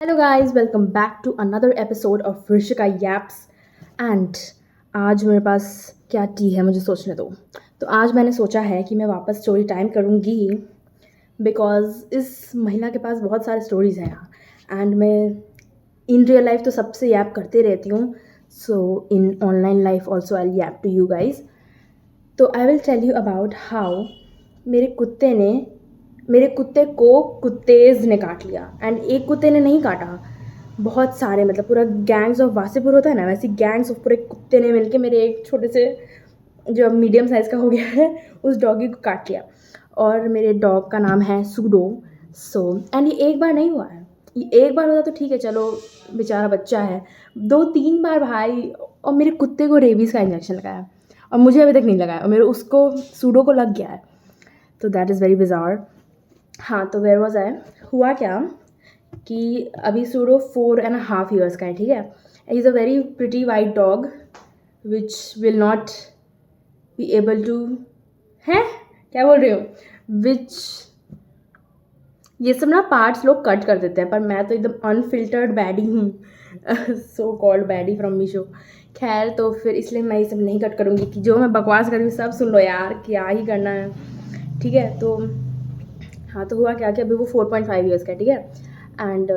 Hello guys, welcome back to another episode of Rishika yaps. And आज मेरे पास क्या T है, मुझे सोचने दो। तो आज मैंने सोचा है कि मैं वापस स्टोरी टाइम करूँगी, बिकॉज इस महिला के पास बहुत सारे स्टोरीज़ हैं यार। एंड मैं इन रियल लाइफ तो सबसे याप करते रहती हूँ, so in online life also I yap to you guys. तो I will tell you about how मेरे कुत्ते ने मेरे कुत्ते को कुत्तेज ने काट लिया। एंड एक कुत्ते ने नहीं काटा, बहुत सारे, मतलब पूरा गैंग्स ऑफ वासेपुर होता है ना, वैसे गैंग्स ऑफ पूरे कुत्ते ने मिलके मेरे एक छोटे से जो मीडियम साइज़ का हो गया है उस डॉगी को काट लिया। और मेरे डॉग का नाम है सूडो। सो एंड ये एक बार नहीं हुआ है, ये एक बार होता तो ठीक है, चलो बेचारा बच्चा है। 2-3 बार भाई। और मेरे कुत्ते को रेबीज़ का इंजेक्शन लगाया और मुझे अभी तक नहीं लगाया, और मेरे उसको सूडो को लग गया है। तो दैट इज़ वेरी बिजार। हाँ, तो वेयर वॉज आई। हुआ क्या कि अभी सूडो 4.5 years का है, ठीक है। He is a very pretty white dog which will not be able to, हैं क्या बोल रही हूँ, विच, ये सब ना पार्ट्स लोग कट कर देते हैं, पर मैं तो एकदम अनफिल्टर्ड बैडी हूँ so called baddie from Meesho. खैर, तो फिर इसलिए मैं ये सब नहीं कट करूँगी कि जो मैं बकवास करूँ सब सुन लो यार, क्या ही करना है, ठीक है। तो हाँ, तो हुआ क्या कि अभी वो 4.5 years का है, ठीक है। एंड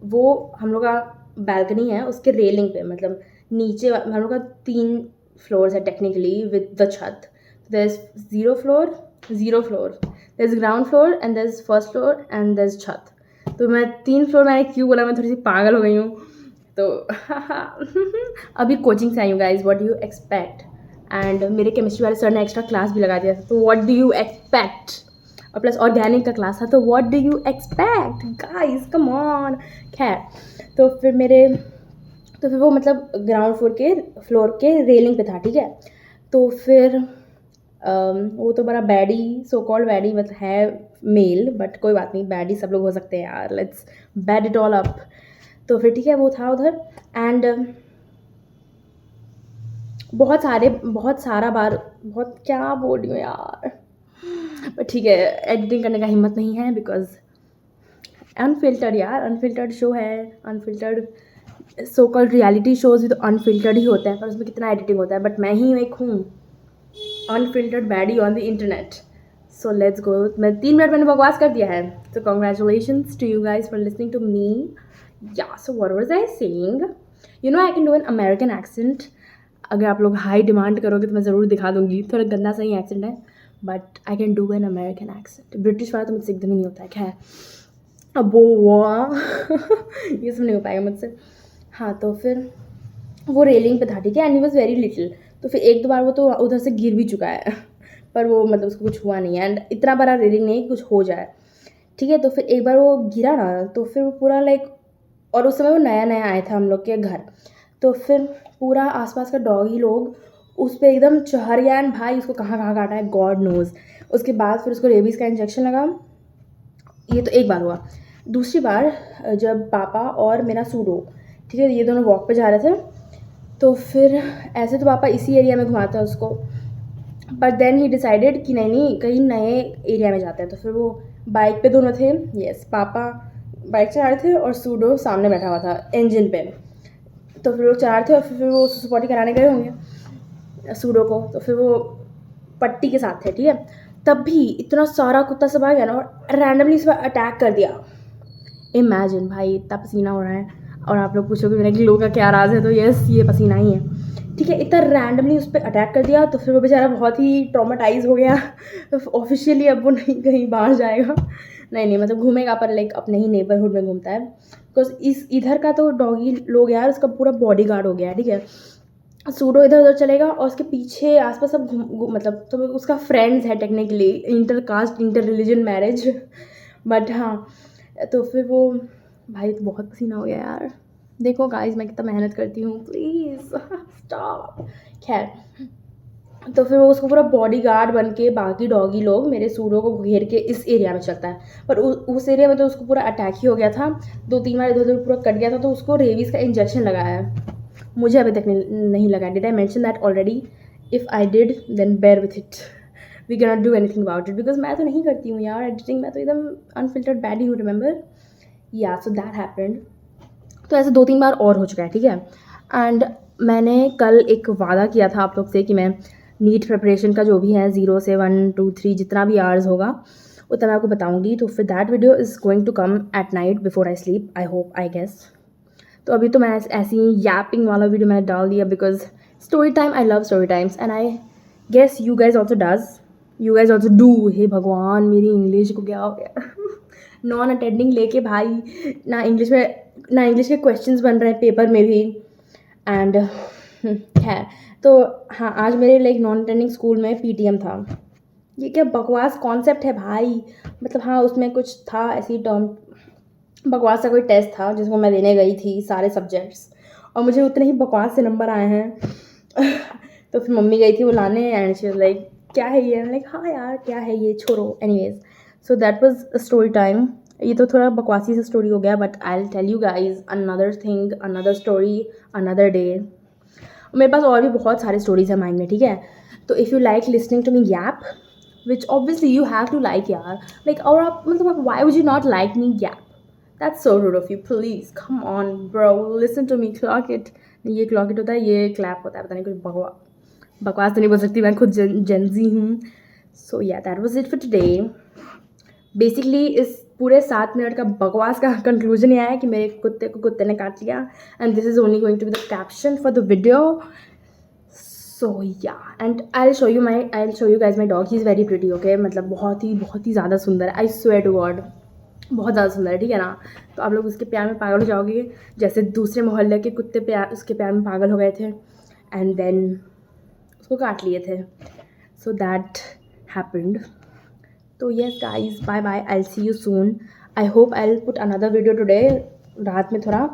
वो हम लोग का बैल्कनी है, उसके रेलिंग पे, मतलब नीचे हम लोग का 3 floors है टेक्निकली विद द छत। There is 0 floor, there is ground floor and there is first floor and there is छत। तो मैं 3 फ्लोर, मैंने क्यों बोला, मैं थोड़ी सी पागल हो गई हूँ। तो अभी कोचिंग से आई हूँ guys, what do you expect. And मेरे केमिस्ट्री वाले सर ने एक्स्ट्रा क्लास भी लगा दिया था, तो व्हाट डू यू एक्सपेक्ट। और प्लस ऑर्गेनिक का क्लास था, तो what do you expect guys, come on. खैर, तो फिर वो मतलब ग्राउंड फ्लोर के रेलिंग पे था, ठीक है। तो फिर वो तो बड़ा बैडी, सो कॉल्ड बैडी, मतलब है मेल, बट कोई बात नहीं, बैडी सब लोग हो सकते हैं यार, let's bad it all up. तो फिर ठीक है, वो था उधर। एंड बहुत सारा बार, बहुत क्या बोल रही हूँ यार, बट ठीक है, एडिटिंग करने का हिम्मत नहीं है, बिकॉज अनफिल्टर्ड यार, अनफिल्टर्ड शो है, unfiltered so called reality shows भी तो अनफिल्टर्ड ही होते हैं, पर उसमें कितना एडिटिंग होता है, बट मैं ही एक हूँ unfiltered baddie on the internet. So let's go. मैं 3 मिनट मैंने बकवास कर दिया है, तो congratulations to you guys for listening to me. Yeah so what was I saying, you know I can do an American accent. अगर आप लोग हाई डिमांड करोगे तो मैं ज़रूर दिखा दूंगी, थोड़ा गंदा सही एक्सेंट है, but I can do an American accent. British वाला तो मुझसे एकदम ही नहीं होता है। खैर, अब वो ये सब नहीं हो पाएगा मुझसे। हाँ, तो फिर वो रेलिंग पे था, ठीक है, and he was very little. तो फिर 1-2 बार वो तो उधर से गिर भी चुका है पर वो मतलब उसको कुछ हुआ नहीं है, एंड इतना बड़ा रेलिंग नहीं कुछ हो जाए, ठीक है। तो फिर एक बार वो गिरा ना, तो फिर वो पूरा लाइक, और उस समय वो नया नया आया था हम लोग के घर, तो फिर पूरा आसपास का डॉग ही लोग उस पर एकदम चढ़ गया, एंड भाई उसको कहाँ कहाँ काटा है गॉड नोज। उसके बाद फिर उसको रेबीज़ का इंजेक्शन लगा। ये तो एक बार हुआ। दूसरी बार जब पापा और मेरा सूडो, ठीक है, ये दोनों वॉक पे जा रहे थे, तो फिर ऐसे तो पापा इसी एरिया में घुमाते हैं उसको, बट देन ही डिसाइडेड कि नहीं नहीं, कहीं नए एरिया में जाते हैं। तो फिर वो बाइक पे दोनों थे, यस, पापा बाइक चला रहे थे और सूडो सामने बैठा हुआ था इंजन पे। तो फिर वो चला रहे थे और फिर वो सपोर्टी कराने गए होंगे सूडो को, तो फिर वो पट्टी के साथ थे, ठीक है। तब भी इतना सारा कुत्ता सब आ गया ना और रैंडमली इस पर अटैक कर दिया। इमेजिन भाई, इतना पसीना हो रहा है, और आप लोग पूछोगे मेरा ग्लो का क्या राज है, तो यस, ये पसीना ही है, ठीक है। इतना रैंडमली उस पर अटैक कर दिया, तो फिर वो बेचारा बहुत ही ट्रॉमेटाइज हो गया ऑफिशियली अब वो नहीं कहीं बाहर जाएगा, नहीं नहीं, मतलब घूमेगा पर लाइक अपने ही नेबरहुड में घूमता है, बिकॉज इस इधर का तो डॉगी लोग यार उसका पूरा बॉडी गार्ड हो गया है, ठीक है। सूडो इधर उधर चलेगा और उसके पीछे आसपास सब मतलब तो उसका फ्रेंड्स है technically, inter caste inter religion marriage but हाँ, तो फिर वो, भाई तो बहुत पसीना हो गया यार, देखो गाइस मैं कितना मेहनत करती हूँ, प्लीज़ स्टॉप। खैर, तो फिर वो उसको पूरा बॉडी गार्ड बन के बाकी डॉगी लोग मेरे सूडो को घेर के इस एरिया में चलता है, पर उस एरिया में तो उसको पूरा अटैक ही हो गया था, 2-3 बार इधर उधर पूरा कट गया था, तो उसको रेबीज़ का इंजेक्शन लगाया है। मुझे अभी तक नहीं लगा। Did I mention that already? If I did then bear with it, we can not do anything about it, because मैं तो नहीं करती हूँ यार एडिटिंग, मैं तो एकदम अनफिल्टर्ड बैड ही हूँ, रिमेंबर। या सो दैट हैपेंड। तो ऐसे 2-3 बार और हो चुका है, ठीक है। एंड मैंने कल एक वादा किया था आप लोग से कि मैं नीट प्रिपरेशन का जो भी है 0 से 1 2 3 जितना भी आवर्स होगा उतना मैं आपको बताऊंगी। तो फिर that video is going to come at night before I sleep, I hope, I guess. तो अभी तो मैं ऐसी यापिंग वाला वीडियो मैंने डाल दिया because story time, I love story times and I guess you guys also does, you guys also do. हे भगवान, मेरी इंग्लिश को क्या हो गया नॉन अटेंडिंग लेके भाई, ना इंग्लिश के क्वेश्चंस बन रहे हैं पेपर में भी। एंड खैर, तो हाँ, आज मेरे लाइक नॉन अटेंडिंग स्कूल में पीटीएम था। ये क्या बकवास कॉन्सेप्ट है भाई। मतलब हाँ, उसमें कुछ था ऐसी टर्म, बकवास का कोई टेस्ट था जिसको मैं देने गई थी सारे सब्जेक्ट्स, और मुझे उतने ही बकवास से नंबर आए हैं तो फिर मम्मी गई थी वो लाने एंड शी वाज लाइक क्या है ये, लाइक हाँ यार क्या है ये, छोड़ो। Anyways, so that was story time. ये तो थोड़ा बकवासी सा स्टोरी हो गया, but I will tell you guys another thing, another story, another day. मेरे पास और भी बहुत सारे स्टोरीज है माइंड में, ठीक है। तो if you like listening to me gap, which obviously you have to like यार, लाइक, और आप मतलब why would you not like me gap? That's so rude of you. Please, come on, bro. Listen to me. Clock it. ये clock it होता है, ये clap होता है, पता नहीं कुछ बकवास तो नहीं बोल सकती, मैं खुद जेंजी हूँ। So yeah, that was it for today. Basically इस पूरे 7 मिनट का बकवास का कंक्लूजन ये है कि मेरे कुत्ते को कुत्ते ने काट लिया, and this is only going to be the caption for the video. So yeah, and I'll show you guys my dog. He's very pretty, okay? मतलब बहुत ही ज़्यादा सुंदर है, I swear to God, बहुत ज़्यादा सुंदर है, ठीक है ना। तो आप लोग उसके प्यार में पागल हो जाओगे जैसे दूसरे मोहल्ले के कुत्ते उसके प्यार में पागल हो गए थे एंड देन उसको काट लिए थे। So that happened. तो yes guys, bye bye, I will see you soon. I hope I will put another video today रात में थोड़ा,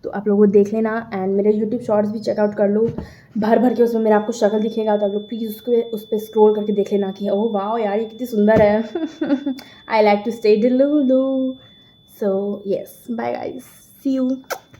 तो आप लोग वो देख लेना एंड मेरे यूट्यूब शॉर्ट्स भी चेकआउट कर लो, भर के उसमें मेरा आपको शक्ल दिखेगा, तो आप लोग प्लीज़ उस पर स्क्रॉल करके देख लेना कि ओह वाह यार ये कितनी सुंदर है। आई लाइक टू स्टे डिलू। So yes, bye guys, see you.